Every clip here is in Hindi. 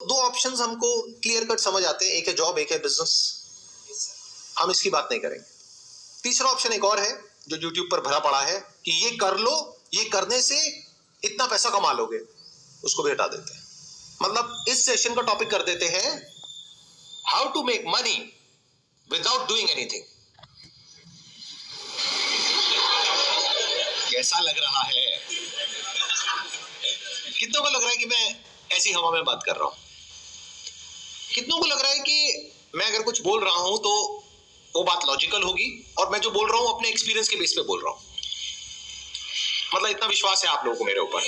दो ऑप्शंस हमको क्लियर कट समझ आते हैं, एक है जॉब, एक है बिजनेस। हम इसकी बात नहीं करेंगे। तीसरा ऑप्शन एक और है जो यूट्यूब पर भरा पड़ा है कि ये कर लो, ये करने से इतना पैसा कमा लोगे, उसको भी हटा देते हैं। मतलब इस सेशन का टॉपिक कर देते हैं how to make money without doing anything. कैसा लग रहा है? कितनों को लग रहा है कि मैं ऐसी हवा में बात कर रहा हूं? कितनों को लग रहा है कि मैं अगर कुछ बोल रहा हूं तो वो बात लॉजिकल होगी और मैं जो बोल रहा हूं अपने एक्सपीरियंस के बेस पे बोल रहा हूं? मतलब इतना विश्वास है आप लोगों को मेरे ऊपर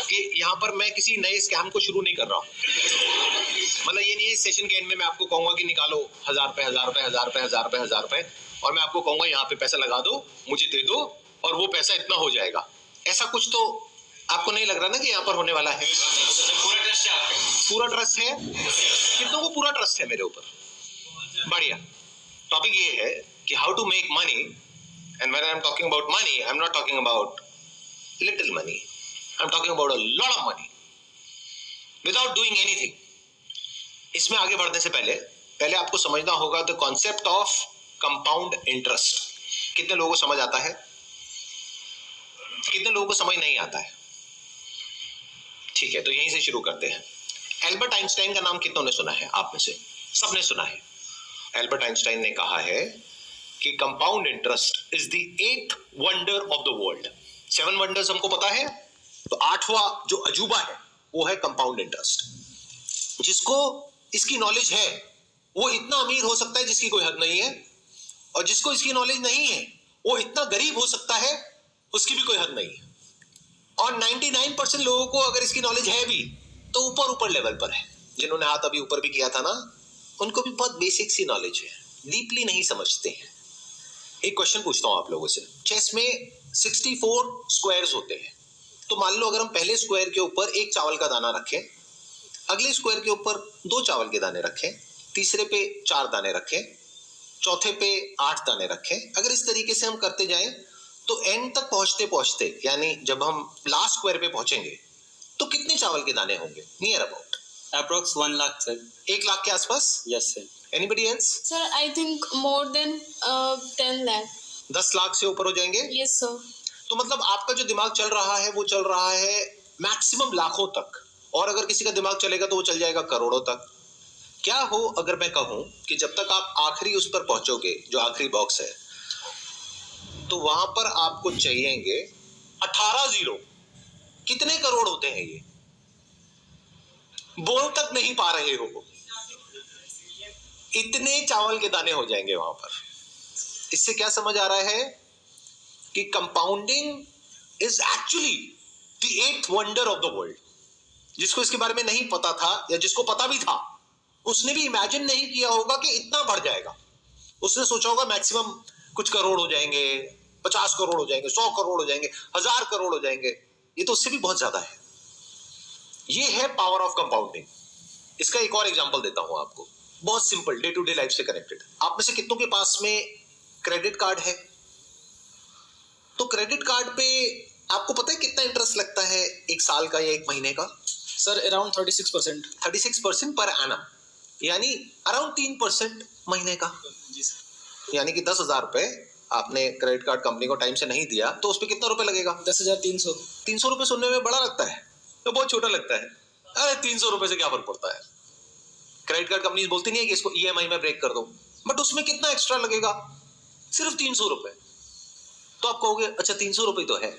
कि यहां पर मैं किसी नए स्कैम को शुरू नहीं कर रहा हूं। मतलब ये नहीं है इस सेशन के एंड में मैं आपको कहूंगा कि निकालो 1000 रुपए 1000 रुपए 1000 रुपए 1000 रुपए 1000 रुपए और मैं आपको कहूंगा यहाँ पे पैसा लगा दो, मुझे दे दो और वो पैसा इतना हो जाएगा। ऐसा कुछ तो आपको नहीं लग रहा ना कि यहाँ पर होने वाला है? पूरा ट्रस्ट है आपको? पूरा ट्रस्ट है। कितनों को पूरा ट्रस्ट है मेरे ऊपर? बढ़िया। टॉपिक ये है कि how to make money, and when I am talking about money I am not talking about little money, I'm talking about a lot of money without doing anything. इसमें आगे बढ़ने से पहले आपको समझना होगा the concept of compound interest. कितने लोगों को समझ आता है, कितने लोगों को समझ नहीं आता है? ठीक है, तो यहीं से शुरू करते हैं। एल्बर्ट आइंस्टाइन का नाम कितनों ने सुना है? आप में से सबने सुना है। एल्बर्ट आइंस्टाइन ने कहा है कि compound interest is the 8th wonder of the world. 7 wonders हमको पता है, तो 8वां जो अजूबा है वो है कंपाउंड इंटरेस्ट। जिसको इसकी नॉलेज है वो इतना अमीर हो सकता है जिसकी कोई हद नहीं है, और जिसको इसकी नॉलेज नहीं है वो इतना गरीब हो सकता है उसकी भी कोई हद नहीं है। और 99% लोगों को अगर इसकी नॉलेज है भी तो ऊपर लेवल पर है। जिन्होंने हाथ अभी ऊपर भी किया था ना, उनको भी बहुत बेसिक सी नॉलेज है, डीपली नहीं समझते हैं। एक क्वेश्चन पूछता हूं आप लोगों से। चेस में 64 स्क्वायर्स होते हैं, तो मान लो अगर हम पहले स्क्वायर के ऊपर 1 चावल का दाना रखें, अगले स्क्वायर के ऊपर 2 चावल के दाने रखें, तीसरे पे 4 दाने रखें, चौथे पे 8 दाने रखें। अगर इस तरीके से हम करते जाएं तो एंड तक पहुंचते पहुंचते, यानी जब हम लास्ट स्क्वायर पे पहुंचेंगे तो कितने चावल के दाने होंगे? Near about approx 1 lakh sir. 1 lakh के आसपास? Yes sir. Anybody else? Sir, I think more than 10 lakh. 10 lakh से ऊपर हो जाएंगे? Yes, sir. तो मतलब आपका जो दिमाग चल रहा है वो चल रहा है मैक्सिमम लाखों तक, और अगर किसी का दिमाग चलेगा तो वो चल जाएगा करोड़ों तक। क्या हो अगर मैं कहूं कि जब तक आप आखिरी उस पर पहुंचोगे, जो आखिरी बॉक्स है, तो वहां पर आपको चाहिएंगे 18 जीरो। कितने करोड़ होते हैं ये? बोल तक नहीं पा रहे हो, इतने चावल के दाने हो जाएंगे वहां पर। इससे क्या समझ आ रहा है कि compounding is actually the 8th wonder of the world. जिसको इसके बारे में नहीं पता था या जिसको पता भी था, उसने भी इमेजिन नहीं किया होगा कि इतना बढ़ जाएगा। उसने सोचा होगा मैक्सिमम कुछ करोड़ हो जाएंगे, 50 करोड़ हो जाएंगे, 100 करोड़ हो जाएंगे, 1000 करोड़ हो जाएंगे। ये तो उससे भी बहुत ज्यादा है। ये है पावर ऑफ कंपाउंडिंग। इसका एक और एग्जांपल देता हूं आपको, बहुत simple, day to day life से कनेक्टेड। आप में से कितनों के पास में क्रेडिट कार्ड है? तो क्रेडिट कार्ड पे आपको पता है कितना इंटरेस्ट लगता है, 1 साल का या 1 महीने का? Sir around 36%। 36% पर एनम, यानी अराउंड 3% महीने का। जी सर। यानी कि 10,000 रुपए आपने क्रेडिट कार्ड कंपनी को टाइम से नहीं दिया तो उस पर कितना रुपए लगेगा? 10,300। 300 रुपए सुनने में बड़ा लगता है तो बहुत छोटा लगता है। अरे 300 रुपए से क्या फर्क पड़ता है? क्रेडिट कार्ड कंपनी बोलती नहीं है कि इसको ईएमआई में ब्रेक कर दो, बट उसमें कितना एक्स्ट्रा लगेगा? सिर्फ 300 रुपए। तो आप कहोगे अच्छा 300 रुपए तो है।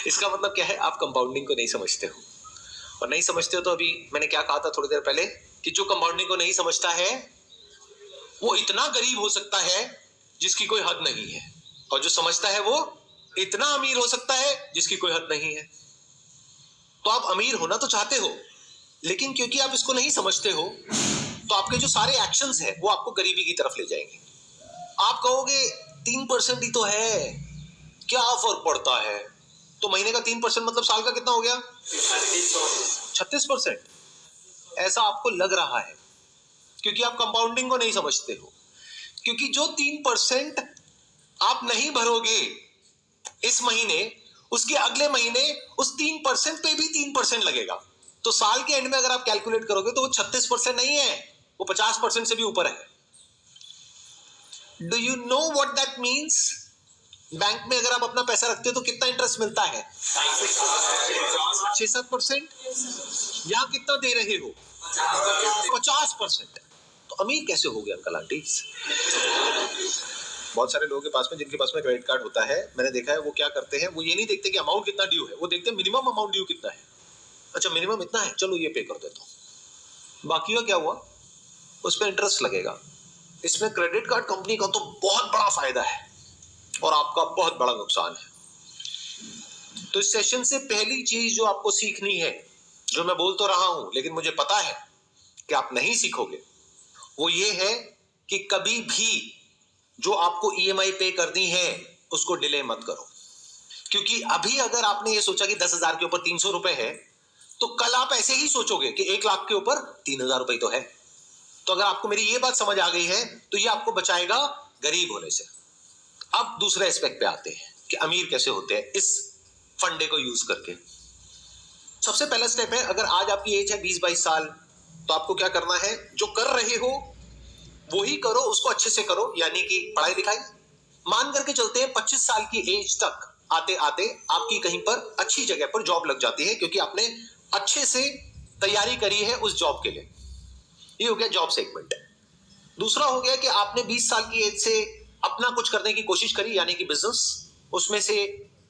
इसका मतलब क्या है? आप कंपाउंडिंग को नहीं समझते हो। और नहीं समझते हो तो अभी मैंने क्या कहा था थोड़ी देर पहले कि जो कंपाउंडिंग को नहीं समझता है वो इतना गरीब हो सकता है जिसकी कोई हद नहीं है, और जो समझता है वो इतना अमीर हो सकता है जिसकी कोई हद नहीं है। तो आप अमीर होना तो चाहते हो, लेकिन क्योंकि आप इसको नहीं समझते हो तो आपके जो सारे एक्शंस हैं वो आपको गरीबी की तरफ ले जाएंगे। आप कहोगे 3% ही तो है, क्या फर्क पड़ता है? तो महीने का 3% मतलब साल का कितना हो गया? 36%। ऐसा आपको लग रहा है क्योंकि आप कंपाउंडिंग को नहीं समझते हो। क्योंकि जो 3% आप नहीं भरोगे इस महीने, उसके अगले महीने उस 3% पे भी 3% लगेगा। तो साल के एंड में अगर आप कैलकुलेट करोगे तो वो 36% नहीं है, वो 50% से भी ऊपर है। Do you know what that means? Bank में अगर आप अपना पैसा रखते हो तो कितना इंटरेस्ट मिलता है? 6-7%। यहां कितना दे रहे हो? 50%। तो अमीर कैसे हो गए अंकल आंटी? बहुत सारे लोगों के पास में, जिनके पास में क्रेडिट कार्ड होता है, मैंने देखा है वो क्या करते हैं, वो ये नहीं देखते कि अमाउंट कितना ड्यू है, वो देखते हैं मिनिमम अमाउंट ड्यू कितना है। अच्छा मिनिमम इतना है, चलो ये पे कर देता हूं। बाकी का क्या हुआ? उस पर इंटरेस्ट लगेगा। इसमें क्रेडिट कार्ड कंपनी का तो बहुत बड़ा फायदा है और आपका बहुत बड़ा नुकसान है। तो इस सेशन से पहली चीज जो आपको सीखनी है, जो मैं बोल तो रहा हूं लेकिन मुझे पता है कि आप नहीं सीखोगे, वो ये है कि कभी भी जो आपको ईएमआई पे करनी है उसको डिले मत करो। क्योंकि अभी अगर आपने ये सोचा कि 10,000 के ऊपर 300 रुपए है, तो कल आप ऐसे ही सोचोगे कि 1 लाख के ऊपर 3,000 रुपए तो है। तो अगर आपको मेरी ये बात समझ आ गई है तो ये आपको बचाएगा गरीब होने से। अब दूसरे एस्पेक्ट पे आते हैं कि अमीर कैसे होते हैं इस फंडे को यूज करके। सबसे पहला स्टेप है, अगर आज आपकी एज है 20-22 साल, तो आपको क्या करना है, जो कर रहे हो वो ही करो, उसको अच्छे से करो, यानी कि पढ़ाई लिखाई। मान करके चलते हैं 25 साल की एज तक आते आते आपकी कहीं पर अच्छी जगह पर जॉब लग जाती है, क्योंकि आपने अच्छे से तैयारी करी है उस जॉब के लिए। ये हो गया जॉब सेगमेंट। दूसरा हो गया कि आपने 20 साल की एज से अपना कुछ करने की कोशिश करी, यानी कि बिजनेस। उसमें से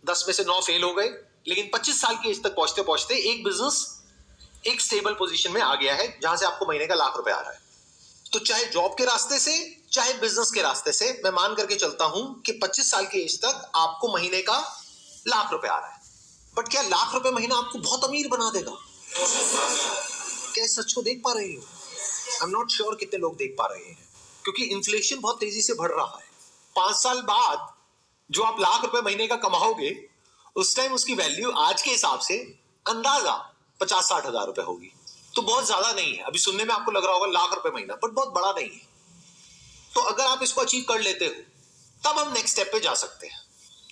10 में से 9 फेल हो गए, लेकिन 25 साल की एज तक पहुंचते पहुंचते एक बिजनेस एक स्टेबल पोजीशन में आ गया है, जहां से आपको महीने का लाख रुपए आ रहा है। तो चाहे जॉब के रास्ते से चाहे बिजनेस के रास्ते से, मैं मान करके चलता हूं कि 25 साल की एज तक आपको महीने का लाख रुपए आ रहा है। बट क्या लाख रुपए महीना आपको बहुत अमीर बना देगा? क्या इस सच को देख पा रहे हो? आई एम नॉट श्योर कितने लोग देख पा रहे हैं, क्योंकि इन्फ्लेशन बहुत तेजी से बढ़ रहा है। 5 साल बाद जो आप लाख रुपए महीने का कमाओगे, उस टाइम उसकी वैल्यू आज के हिसाब से अंदाजा 50-60 हजार रुपए होगी। तो बहुत ज्यादा नहीं है। अभी सुनने में आपको लग रहा होगा लाख रुपए महीना, बट बहुत बड़ा नहीं है। तो अगर आप इसको अचीव कर लेते हो, तब हम नेक्स्ट स्टेप पे जा सकते हैं।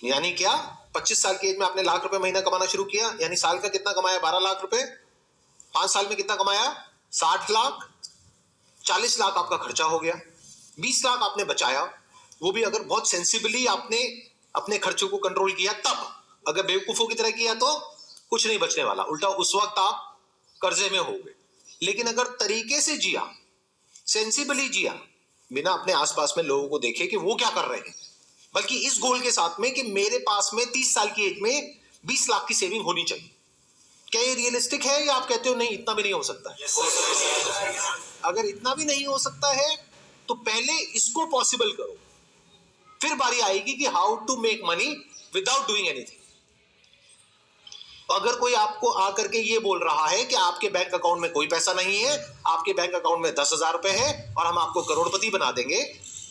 यानी क्या? 25 साल की एज में आपने लाख रुपए महीना कमाना शुरू किया, यानी साल का कितना कमाया? 12 लाख रुपए। 5 साल में कितना कमाया? 60 लाख। 40 लाख आपका खर्चा हो गया, 20 लाख आपने बचाया। वो भी अगर बहुत सेंसिबली आपने अपने खर्चों को कंट्रोल किया तब। अगर बेवकूफों की तरह किया तो कुछ नहीं बचने वाला, उल्टा उस वक्त आप कर्जे में हो गए। लेकिन अगर तरीके से जिया, सेंसिबली जिया, बिना अपने आसपास में लोगों को देखे कि वो क्या कर रहे हैं, बल्कि इस गोल के साथ में कि मेरे पास में 30 साल की एज में 20 लाख की सेविंग होनी चाहिए। क्या ये रियलिस्टिक है, या आप कहते हो नहीं इतना भी नहीं हो सकता है? अगर इतना भी नहीं हो सकता है तो पहले इसको पॉसिबल करो, फिर बारी आएगी कि how to make money without doing anything. अगर कोई आपको आकर के ये बोल रहा है कि आपके बैंक अकाउंट में कोई पैसा नहीं है, आपके बैंक अकाउंट में 10,000 रुपए है और हम आपको करोड़पति बना देंगे,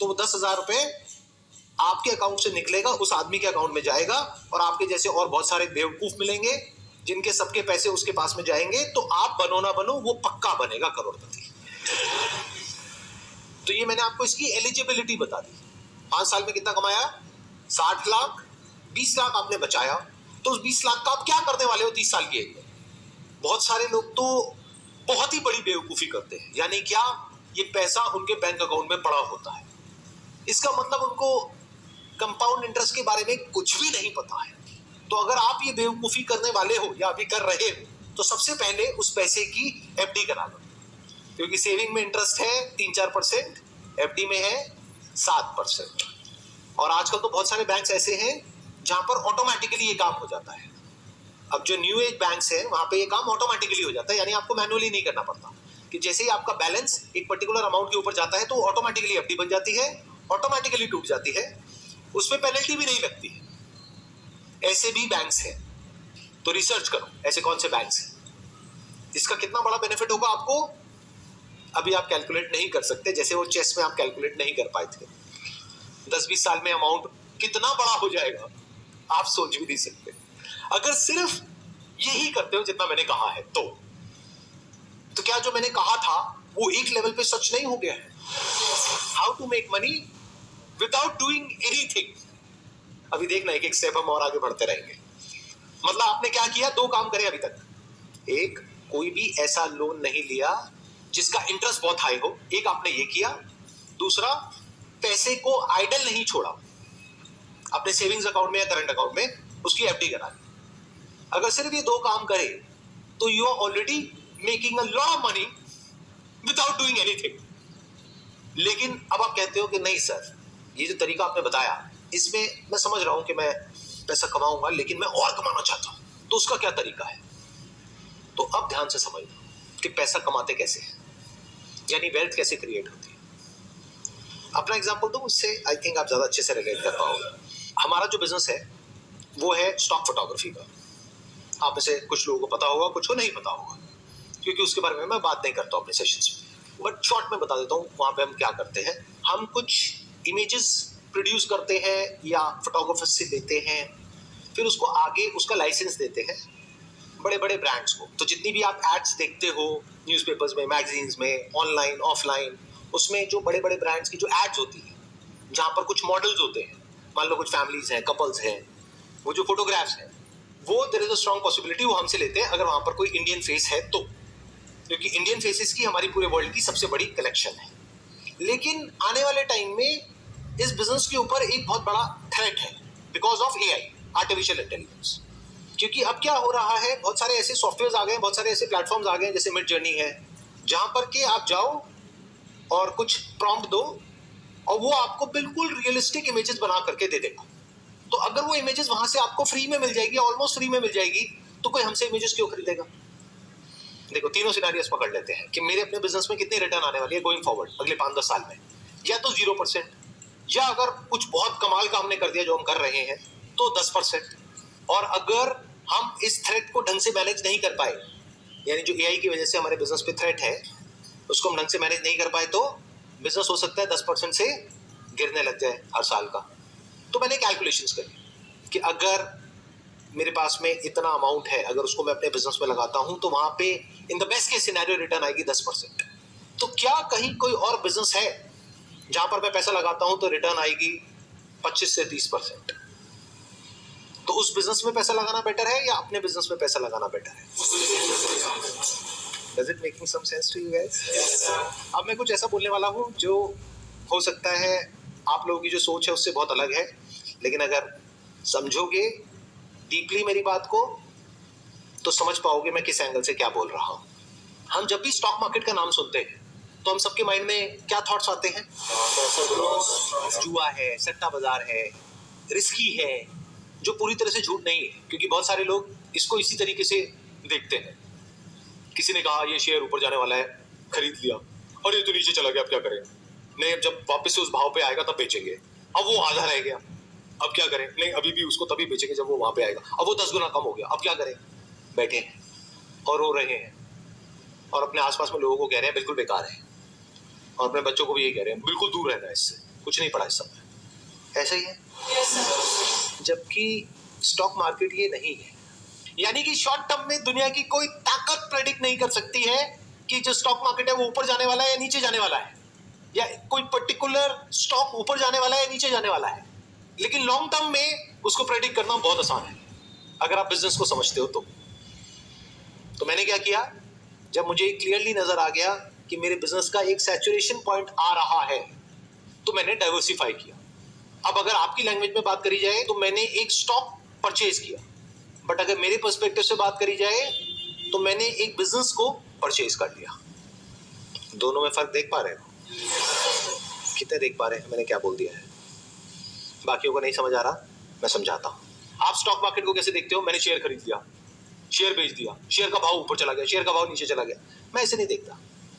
तो वो 10,000 रुपए आपके अकाउंट से निकलेगा, उस आदमी के अकाउंट में जाएगा, और आपके जैसे और बहुत सारे बेवकूफ मिलेंगे जिनके सबके पैसे उसके पास में जाएंगे। तो आप बनो ना बनो, वो पक्का बनेगा करोड़पति। तो ये मैंने आपको इसकी एलिजिबिलिटी बता दी। 5 साल में कितना कमाया? 60 लाख। 20 लाख आपने बचाया, तो उस 20 लाख का आप क्या करने वाले हो 30 साल की एज में? बहुत सारे लोग तो बहुत ही बड़ी बेवकूफी करते हैं। यानी क्या? ये पैसा उनके बैंक अकाउंट में पड़ा होता है। इसका मतलब उनको कंपाउंड इंटरेस्ट के बारे में कुछ भी नहीं पता है। तो अगर आप ये बेवकूफी करने वाले हो या अभी कर रहे हो, तो सबसे पहले उस पैसे की एफडी करा लो, क्योंकि सेविंग में इंटरेस्ट है 3-4%, एफडी में है 7%। और आजकल तो बहुत सारे बैंक्स ऐसे हैं जहां पर ऑटोमेटिकली ये काम हो जाता है। अब जो न्यू एज बैंक्स हैं वहां पे ये काम ऑटोमेटिकली हो जाता है, यानी आपको मैनुअली नहीं करना पड़ता। कि जैसे ही आपका बैलेंस एक पर्टिकुलर अमाउंट के ऊपर जाता है तो ऑटोमेटिकली एफडी बन जाती है, ऑटोमेटिकली टूट जाती है, उसमें पेनल्टी भी नहीं लगती है। ऐसे भी बैंक्स हैं, तो रिसर्च करो ऐसे कौन से बैंक्स हैं। इसका कितना बड़ा बेनिफिट होगा आपको, अभी आप कैलकुलेट नहीं कर सकते। जैसे वो चेस में आप कैलकुलेट नहीं कर पाए थे, 10-20 साल में अमाउंट कितना बड़ा हो जाएगा आप सोच भी नहीं सकते। अगर सिर्फ यही करते हो जितना मैंने कहा है, तो क्या जो मैंने कहा था वो एक लेवल पे सच नहीं हो गया है? How to make money without doing anything. अभी देखना, एक स्टेप हम और आगे बढ़ते रहेंगे। मतलब आपने क्या किया? 2 काम करे अभी तक। एक, कोई भी ऐसा लोन नहीं लिया जिसका इंटरेस्ट बहुत हाई हो। एक आपने ये किया, दूसरा पैसे को आइडल नहीं छोड़ा, अपने सेविंग्स अकाउंट में या करंट अकाउंट में उसकी एफडी करा ली। अगर सिर्फ ये दो काम करे तो you are already making a lot of money without doing anything. लेकिन अब आप कहते हो कि नहीं सर, ये जो तरीका आपने बताया इसमें मैं समझ रहा हूं कि मैं पैसा कमाऊंगा लेकिन मैं और कमाना चाहता हूं, तो उसका क्या तरीका है? तो अब ध्यान से समझना कि पैसा कमाते कैसे हैं, यानी वेल्थ कैसे क्रिएट होती है। अपना एग्जांपल दूं, उससे आई थिंक आप ज्यादा अच्छे से रिलेट कर पाओगे। हमारा जो बिजनेस है वो है स्टॉक फोटोग्राफी का। आप में से कुछ लोगों को पता होगा, कुछ को नहीं पता होगा, क्योंकि उसके बारे में मैं बात नहीं करता हूं अपने सेशंस में। बट शॉर्ट में बता देता हूं वहां पे हम क्या करते हैं। हम कुछ इमेजेस प्रोड्यूस करते हैं या फोटोग्राफर से देते हैं, फिर उसको आगे उसका लाइसेंस देते हैं बड़े बड़े ब्रांड्स को। तो जितनी भी आप एड्स देखते हो न्यूज़पेपर्स में, मैगजीन्स में, ऑनलाइन ऑफलाइन, उसमें जो बड़े बड़े ब्रांड्स की जो एड्स होती है जहां पर कुछ मॉडल्स होते हैं, मान लो कुछ फैमिलीज हैं, कपल्स हैं, वो जो फोटोग्राफ्स हैं वो there is a strong possibility वो हमसे लेते हैं अगर वहां पर कोई इंडियन फेस है तो, क्योंकि इंडियन फेसेस की हमारी पूरे वर्ल्ड की सबसे बड़ी कलेक्शन है। लेकिन आने वाले टाइम में इस बिजनेस के ऊपर एक बहुत बड़ा थ्रेट है because of AI, artificial intelligence. क्योंकि अब क्या हो रहा है, बहुत सारे ऐसे सॉफ्टवेयर आ गए हैं, बहुत सारे ऐसे प्लेटफॉर्म्स आ गए हैं जैसे मिड जर्नी है, जहां पर कि आप जाओ और कुछ प्रॉम्प्ट दो और वो आपको बिल्कुल रियलिस्टिक इमेजेस बना करके दे देगा। तो अगर वो इमेजेस वहां से आपको फ्री में मिल जाएगी, ऑलमोस्ट फ्री में मिल जाएगी, तो कोई हमसे इमेजेस क्यों खरीदेगा? देखो तीनों सिनेरियोस पकड़ लेते हैं कि मेरे अपने बिजनेस में कितनी रिटर्न आने वाली है गोइंग फॉरवर्ड अगले 5-10 साल में। या तो 0%, या अगर कुछ बहुत कमाल का हमने कर दिया जो हम कर रहे हैं तो 10%। और अगर हम इस थ्रेट को ढंग से मैनेज नहीं कर पाए, यानी जो एआई की वजह से हमारे बिजनेस पे थ्रेट है उसको हम ढंग से मैनेज नहीं कर पाए, तो बिजनेस हो सकता है 10% से गिरने लग जाए हर साल का। तो मैंने कैलकुलेशंस करी कि अगर मेरे पास में इतना अमाउंट है, अगर उसको मैं अपने बिजनेस में लगाता हूं तो वहां पे in the best case scenario return आएगी 10%। तो क्या कहीं कोई और बिजनेस है जहां पर मैं पैसा लगाता हूं तो रिटर्न आएगी 25 से 30%? तो उस बिजनेस में पैसा लगाना बेटर है या अपने बिजनेस में पैसा लगाना बेटर है? Does it making some sense to you guys? अब मैं कुछ ऐसा बोलने वाला हूं जो हो सकता है आप लोगों की जो सोच है उससे बहुत अलग है, लेकिन अगर समझोगे डीपली मेरी बात को तो समझ पाओगे मैं किस एंगल से क्या बोल रहा हूं। हम जब भी स्टॉक मार्केट का नाम सुनते हैं तो हम सबके माइंड में क्या थॉट्स आते हैं? जुआ है, सट्टा बाजार है, रिस्की है, जो पूरी तरह से झूठ नहीं है, क्योंकि बहुत सारे लोग इसको इसी तरीके से देखते हैं। किसी ने कहा ये शेयर ऊपर जाने वाला है, खरीद लिया, और ये तो नीचे चला गया, अब क्या करें? नहीं, अब जब वापस से उस भाव पे आएगा तब बेचेंगे। अब वो आधा रह गया, अब क्या करें? नहीं, अभी भी उसको तभी बेचेंगे जब वो वहां पे आएगा। अब वो 10 गुना कम हो गया, अब क्या करें? बैठे हैं और रो रहे हैं और अपने आसपास में लोगों को कह रहे हैं बिल्कुल बेकार है, और अपने बच्चों को भी यही कह रहे हैं बिल्कुल दूर रहना है इससे, कुछ नहीं पड़ा इस समय। ऐसा ही है। जबकि स्टॉक मार्केट ये नहीं है, यानी कि शॉर्ट टर्म में दुनिया की कोई ताकत प्रेडिक्ट नहीं कर सकती है कि जो स्टॉक मार्केट है वो ऊपर जाने वाला है या नीचे जाने वाला है, या कोई पर्टिकुलर स्टॉक ऊपर जाने वाला है या नीचे जाने वाला है। लेकिन लॉन्ग टर्म में उसको प्रेडिक्ट करना बहुत आसान है अगर आप बिजनेस को समझते हो तो मैंने क्या किया, जब मुझे क्लियरली नजर आ गया कि मेरे बिजनेस का एक सैचुरेशन पॉइंट आ रहा है तो मैंने डाइवर्सिफाई किया। अब अगर आपकी लैंग्वेज में बात करी जाए तो मैंने एक स्टॉक परचेज किया, बट अगर मेरे पर्सपेक्टिव से बात करी जाए तो मैंने एक बिजनेस को परचेज कर लिया। दोनों में फर्क देख पा रहे हो? कितने देख पा रहे हैं मैंने क्या बोल दिया है? बाकियों को नहीं समझ आ रहा, मैं समझाता हूं। आप स्टॉक मार्केट को कैसे देखते हो? मैंने शेयर खरीद लिया, शेयर बेच दिया, शेयर का भाव ऊपर चला गया, शेयर का भाव नीचे चला गया। मैं ऐसे नहीं देखता।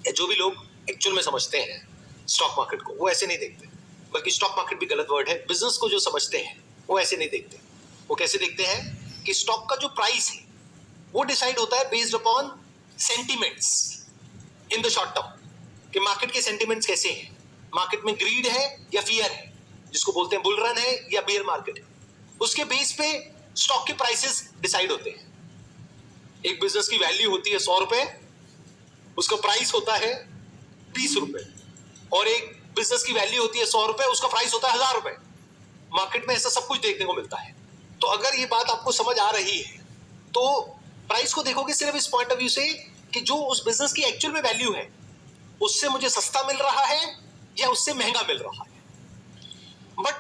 जो भी लोग एक्चुअल में समझते हैं स्टॉक मार्केट को वो ऐसे नहीं देखते, बल्कि स्टॉक मार्केट भी गलत वर्ड है। बिजनेस को जो समझते हैं वो ऐसे नहीं देखते। वो कैसे देखते हैं कि स्टॉक का जो प्राइस है वो डिसाइड होता है based upon sentiments in the short term, कि मार्केट के सेंटिमेंट्स कैसे हैं, मार्केट में ग्रीड है या फियर है, जिसको बोलते हैं बुल रन है या बेयर मार्केट है। उसके बेस पे स्टॉक के प्राइसेस डिसाइड होते हैं। एक बिजनेस की वैल्यू होती है 100 रुपए, उसका प्राइस होता है 20 रुपए, और एक बिजनेस की वैल्यू होती है 100 रुपए, उसका प्राइस होता है 1000 रुपए। मार्केट में ऐसा सब कुछ देखने को मिलता है। तो अगर ये बात आपको समझ आ रही है तो प्राइस को देखोगे सिर्फ इस पॉइंट ऑफ व्यू से कि जो उस बिजनेस की एक्चुअल में वैल्यू है उससे मुझे सस्ता मिल रहा है या उससे महंगा मिल रहा है।